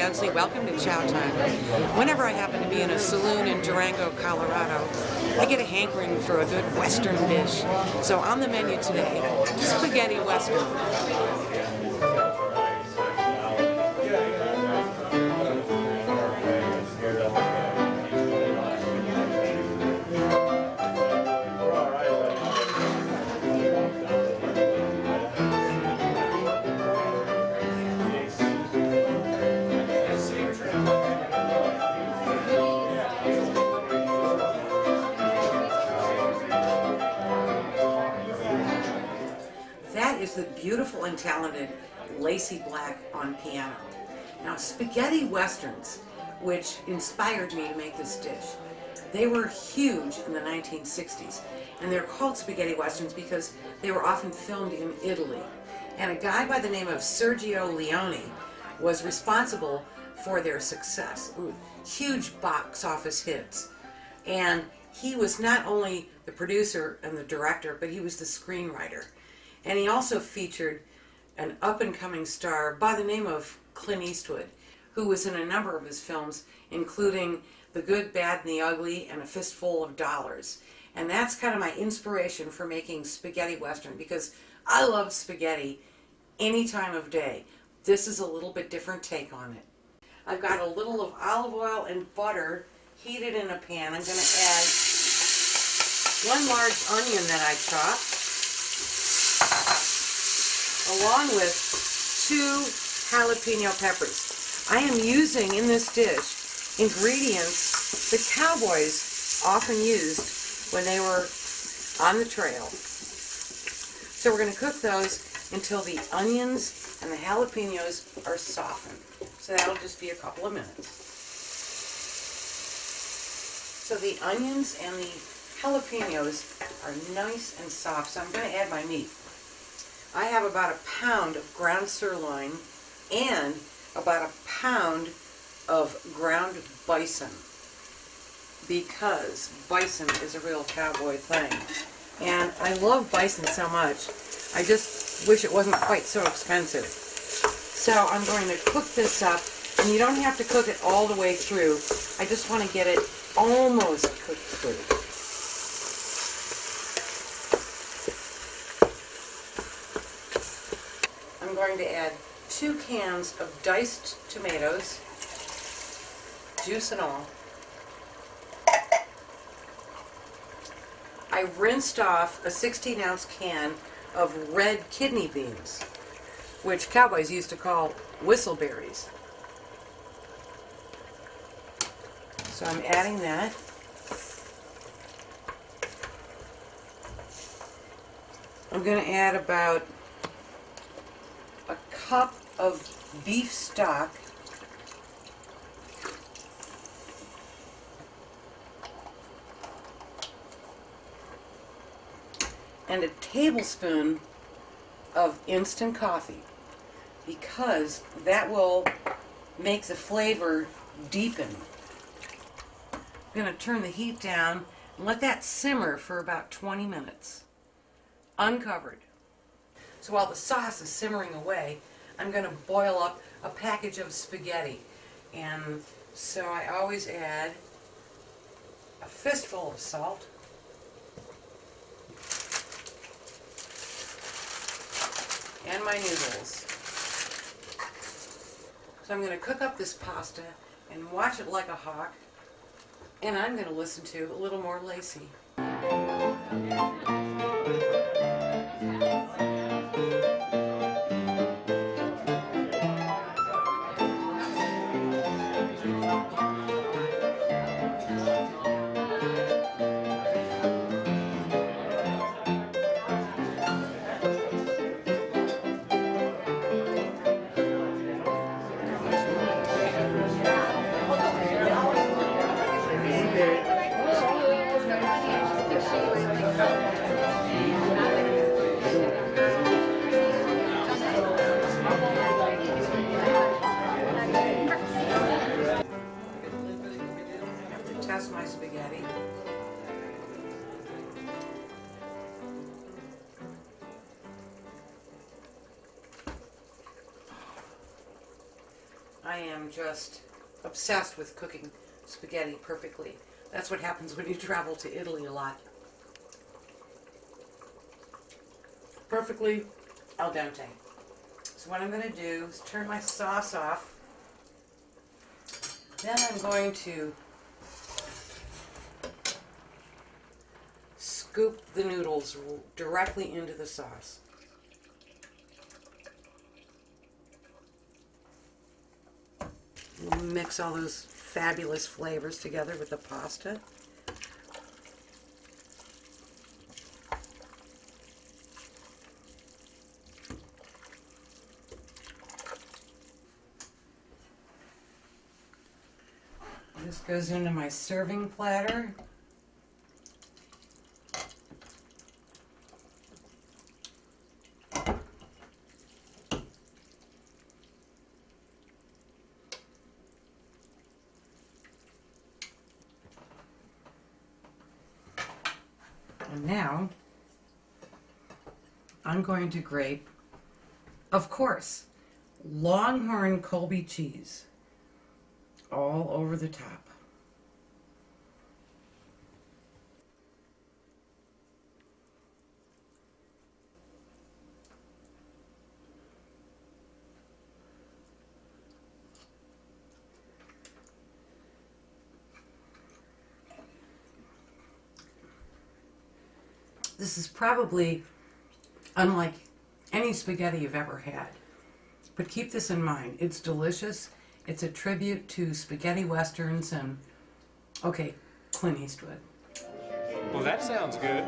Ugsley. Welcome to Chow Time. Whenever I happen to be in a saloon in Durango, Colorado, I get a hankering for a good Western dish. So on the menu today, spaghetti Western. That is the beautiful and talented Lacey Black on piano. Now, spaghetti westerns, which inspired me to make this dish, they were huge in the 1960s, and they're called spaghetti westerns because they were often filmed in Italy. And a guy by the name of Sergio Leone was responsible for their success. Huge box office hits. And he was not only the producer and the director, but he was the screenwriter. And he also featured an up-and-coming star by the name of Clint Eastwood, who was in a number of his films, including The Good, Bad, and the Ugly and A Fistful of Dollars. And that's kind of my inspiration for making spaghetti western, because I love spaghetti any time of day. This is a little bit different take on it. I've got a little of olive oil and butter heated in a pan. I'm going to add one large onion that I chopped, along with 2 jalapeno peppers. I am using in this dish ingredients the cowboys often used when they were on the trail. So we're going to cook those until the onions and the jalapenos are softened. So that'll just be a couple of minutes. So the onions and the jalapenos are nice and soft, so I'm going to add my meat. I have about 1 pound of ground sirloin and about 1 pound of ground bison, because bison is a real cowboy thing. And I love bison so much, I just wish it wasn't quite so expensive. So I'm going to cook this up, and you don't have to cook it all the way through. I just want to get it almost cooked through. I'm going to add 2 cans of diced tomatoes, juice and all. I rinsed off a 16-ounce can of red kidney beans, which cowboys used to call whistleberries. So I'm adding that. I'm going to add about a cup of beef stock, and a tablespoon of instant coffee, because that will make the flavor deepen. I'm going to turn the heat down and let that simmer for about 20 minutes, uncovered. So while the sauce is simmering away, I'm going to boil up a package of spaghetti. And so I always add a fistful of salt, and my noodles. So I'm going to cook up this pasta and watch it like a hawk, and I'm going to listen to a little more Lacey. I am just obsessed with cooking spaghetti perfectly. That's what happens when you travel to Italy a lot. Perfectly al dente. So what I'm going to do is turn my sauce off. Then I'm going to scoop the noodles directly into the sauce. Mix all those fabulous flavors together with the pasta. This goes into my serving platter. And now I'm going to grate, of course, Longhorn Colby cheese all over the top. This is probably unlike any spaghetti you've ever had. But keep this in mind. It's delicious. It's a tribute to spaghetti westerns and, okay, Clint Eastwood. Well, that sounds good.